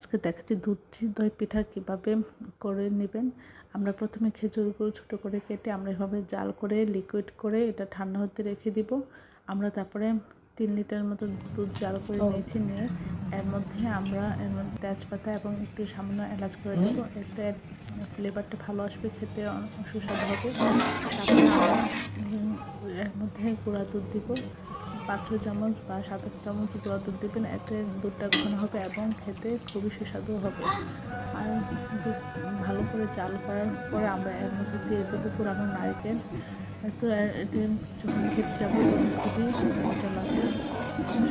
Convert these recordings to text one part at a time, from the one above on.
আজকে দেখাচ্ছি দুধ দই পিঠা কীভাবে করে নেবেন। আমরা প্রথমে খেজুরগুলো ছোটো করে কেটে আমরা এভাবে জাল করে লিকুইড করে এটা ঠান্ডা হতে রেখে দিব। আমরা তারপরে 3 লিটার মতো দুধ জাল করে নিয়েছি, নিয়ে এর মধ্যে তেজপাতা এবং একটু সামান্য এলাচ করে দেবো, এতে ফ্লেভারটা ভালো আসবে, খেতে সুস্বাদু হবে। তারপরে আমরা এর মধ্যে গুঁড়া দুধ দিব, 5-6 চামচ বা 7-8 চামচ গুঁড়া দুধ দেবেন, এতে দুধটা ঘন হবে এবং খেতে খুবই সুস্বাদু হবে। আর দুধ ভালো করে জাল করার পরে আমরা এর মধ্যে দিয়ে দেবো পুরানো নারকেল। তো এটি যখন খেতে যাবো তখন খুবই মজা লাগবে,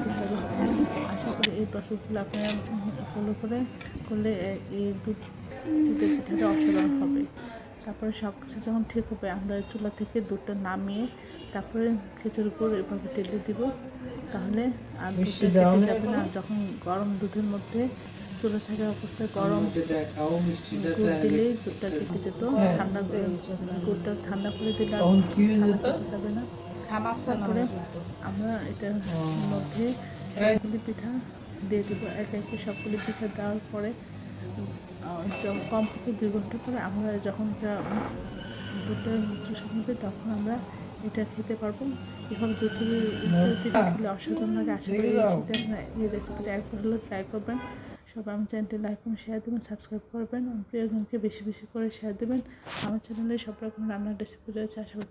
সুস্বাদু হবে। আশা করি এই প্রসেসগুলো আপনারা ফলো করলে এই দুধ চিতই পিঠাটা অসাধারণ হবে। তারপরে সব কিছু যখন ঠিক হবে আমরা চুলা থেকে দুধটা নামিয়ে তারপরে খেজুর গুড় এভাবে ঢেলে দিব, তাহলে আর দুধটা কেটে যাবে না। যখন গরম দুধের মধ্যে চুলা থাকা অবস্থায় গরম গুড় দিলেই দুধটা কেটে যেত, ঠান্ডা গুড়টা ঠান্ডা করে দিলে আর ছানা কেটে যাবে না। তারপরে আমরা এটার মধ্যে সবগুলি পিঠা দিয়ে দেবো, একে একে সবগুলি পিঠা দেওয়ার পরে কমপক্ষে 2 ঘন্টা পরে আমরা যখন দুধটা চুষে নেবে তখন আমরা এটা খেতে পারবো। এভাবে দুধ পিঠা খেলে অসাধারণ লাগে। আশা করি আপনারা এই রেসিপিটা একবার হলেও ট্রাই করবেন। সবাই আমার চ্যানেলটি লাইক এবং শেয়ার দেবেন, সাবস্ক্রাইব করবেন, প্রিয়জনকে বেশি বেশি করে শেয়ার দেবেন। আমার চ্যানেলে সব রকম রান্নার রেসিপি রয়েছে, আশা করি